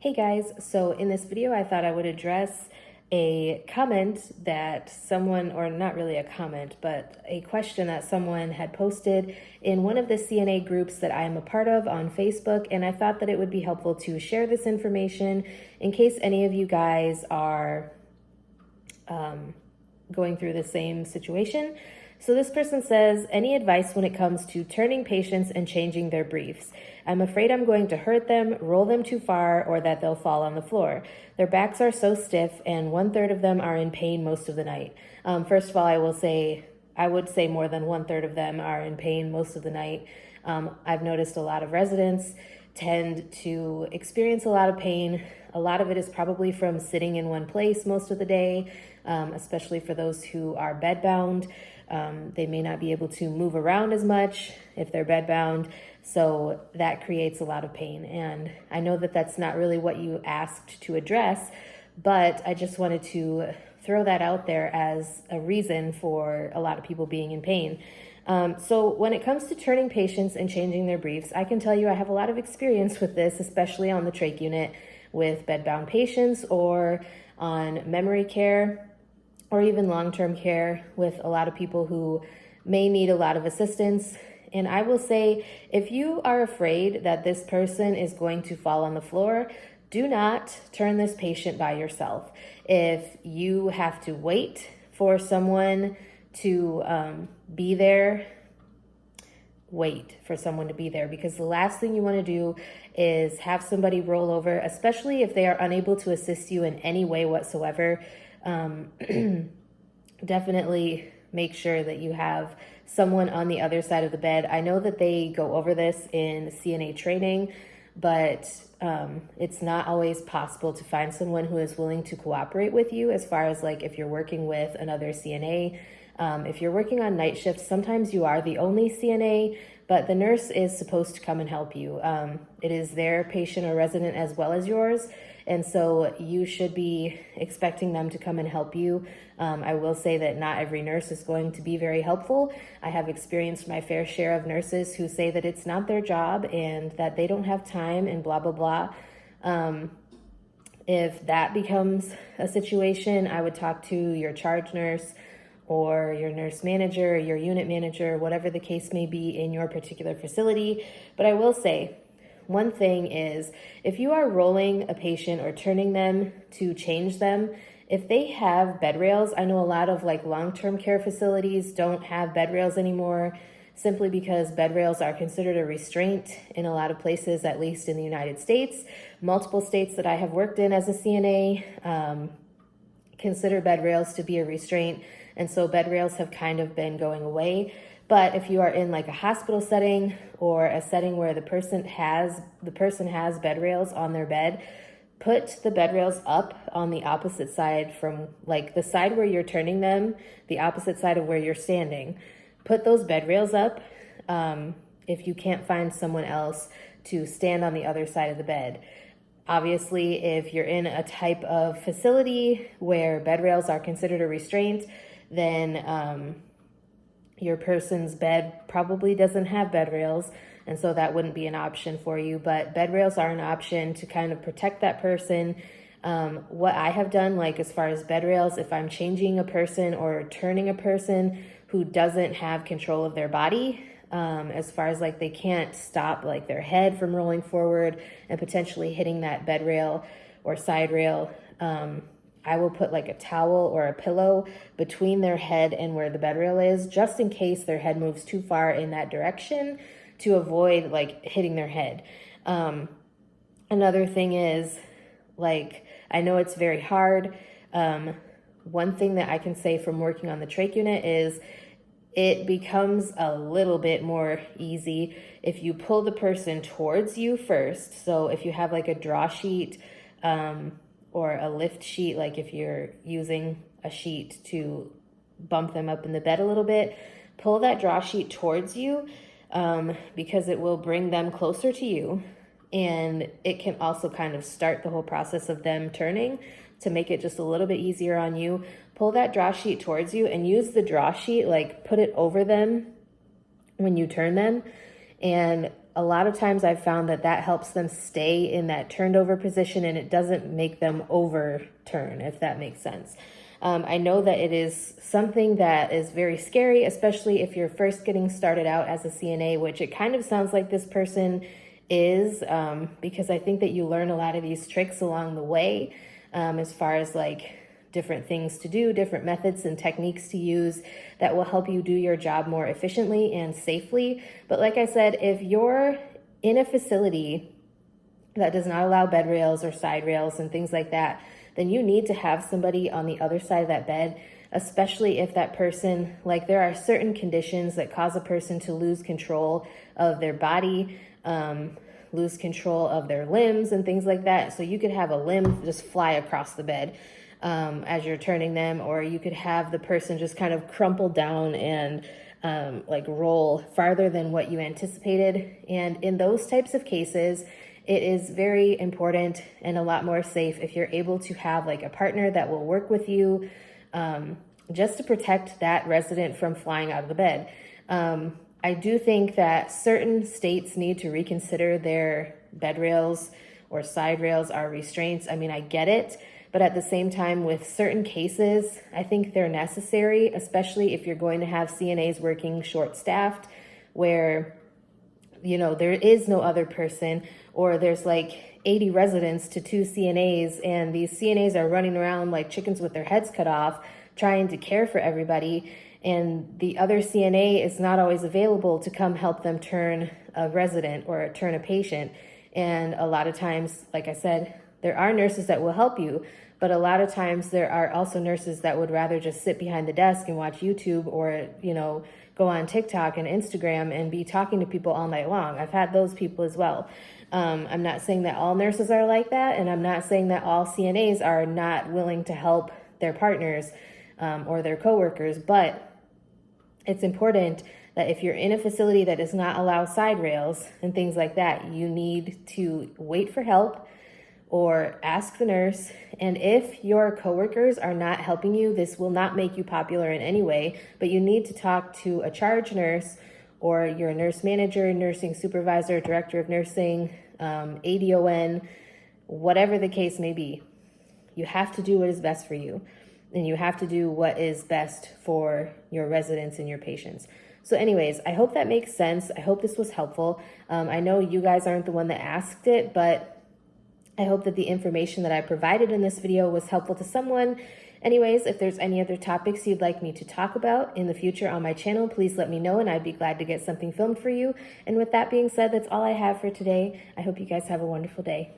Hey guys, so in this video I thought I would address a comment that someone, or not really a comment, but a question that someone had posted in one of the CNA groups that I am a part of on Facebook, and I thought that it would be helpful to share this information in case any of you guys are going through the same situation. So this person says, any advice when it comes to turning patients and changing their briefs? I'm afraid I'm going to hurt them, roll them too far, or that they'll fall on the floor. Their backs are so stiff and 1/3 of them are in pain most of the night. First of all, I would say more than 1/3 of them are in pain most of the night. I've noticed a lot of residents tend to experience a lot of pain. A lot of it is probably from sitting in one place most of the day, especially for those who are bedbound. They may not be able to move around as much if they're bedbound, so that creates a lot of pain. And I know that that's not really what you asked to address, but I just wanted to throw that out there as a reason for a lot of people being in pain. So when it comes to turning patients and changing their briefs, I can tell you I have a lot of experience with this, especially on the trach unit with bedbound patients or on memory care, or even long-term care with a lot of people who may need a lot of assistance. And I will say, if you are afraid that this person is going to fall on the floor, do not turn this patient by yourself. If you have to wait for someone to be there, wait for someone to be there, because the last thing you want to do is have somebody roll over, especially if they are unable to assist you in any way whatsoever. Definitely make sure that you have someone on the other side of the bed. I know that they go over this in CNA training, but it's not always possible to find someone who is willing to cooperate with you as far as like if you're working with another CNA. If you're working on night shifts, sometimes you are the only CNA, but the nurse is supposed to come and help you. It is their patient or resident as well as yours, and so you should be expecting them to come and help you. I will say that not every nurse is going to be very helpful. I have experienced my fair share of nurses who say that it's not their job and that they don't have time and blah, blah, blah. If that becomes a situation, I would talk to your charge nurse or your nurse manager, or your unit manager, whatever the case may be in your particular facility. But I will say, one thing is, if you are rolling a patient or turning them to change them, if they have bed rails, I know a lot of like long-term care facilities don't have bed rails anymore, simply because bed rails are considered a restraint in a lot of places, at least in the United States. Multiple states that I have worked in as a CNA consider bed rails to be a restraint, and so bed rails have kind of been going away. But if you are in like a hospital setting or a setting where the person has bed rails on their bed, put the bed rails up on the opposite side from like the side where you're turning them, the opposite side of where you're standing. Put those bed rails up if you can't find someone else to stand on the other side of the bed. Obviously, if you're in a type of facility where bed rails are considered a restraint, then your person's bed probably doesn't have bed rails, and so that wouldn't be an option for you. But bed rails are an option to kind of protect that person. What I have done, like as far as bed rails, if I'm changing a person or turning a person who doesn't have control of their body, as far as like they can't stop like their head from rolling forward and potentially hitting that bed rail or side rail, I will put like a towel or a pillow between their head and where the bed rail is, just in case their head moves too far in that direction to avoid like hitting their head. Another thing is, like, I know it's very hard. One thing that I can say from working on the trach unit is it becomes a little bit more easy if you pull the person towards you first. So if you have like a draw sheet or a lift sheet, like if you're using a sheet to bump them up in the bed a little bit, pull that draw sheet towards you because it will bring them closer to you. And it can also kind of start the whole process of them turning to make it just a little bit easier on you. Pull that draw sheet towards you and use the draw sheet, like put it over them when you turn them, and a lot of times I've found that that helps them stay in that turned over position, and it doesn't make them overturn, if that makes sense. I know that it is something that is very scary, especially if you're first getting started out as a CNA, which it kind of sounds like this person is, because I think that you learn a lot of these tricks along the way, as far as like different things to do, different methods and techniques to use that will help you do your job more efficiently and safely. But like I said, if you're in a facility that does not allow bed rails or side rails and things like that, then you need to have somebody on the other side of that bed, especially if that person, like there are certain conditions that cause a person to lose control of their body, lose control of their limbs and things like that. So you could have a limb just fly across the bed as you're turning them, or you could have the person just kind of crumple down and like roll farther than what you anticipated. And in those types of cases, it is very important and a lot more safe if you're able to have like a partner that will work with you just to protect that resident from flying out of the bed. I do think that certain states need to reconsider their bed rails or side rails are restraints. I mean, I get it, but at the same time, with certain cases, I think they're necessary, especially if you're going to have CNAs working short-staffed where, you know, there is no other person, or there's like 80 residents to 2 CNAs, and these CNAs are running around like chickens with their heads cut off, trying to care for everybody, and the other CNA is not always available to come help them turn a resident or turn a patient. And a lot of times, like I said, there are nurses that will help you, but a lot of times there are also nurses that would rather just sit behind the desk and watch YouTube, or, you know, go on TikTok and Instagram and be talking to people all night long. I've had those people as well. I'm not saying that all nurses are like that, and I'm not saying that all CNAs are not willing to help their partners or their coworkers, but it's important that if you're in a facility that does not allow side rails and things like that, you need to wait for help or ask the nurse. And if your coworkers are not helping you, this will not make you popular in any way, but you need to talk to a charge nurse or your nurse manager, nursing supervisor, director of nursing, ADON, whatever the case may be. You have to do what is best for you, and you have to do what is best for your residents and your patients. So anyways, I hope that makes sense. I hope this was helpful. I know you guys aren't the one that asked it, but I hope that the information that I provided in this video was helpful to someone. Anyways, if there's any other topics you'd like me to talk about in the future on my channel, please let me know, and I'd be glad to get something filmed for you. And with that being said, that's all I have for today. I hope you guys have a wonderful day.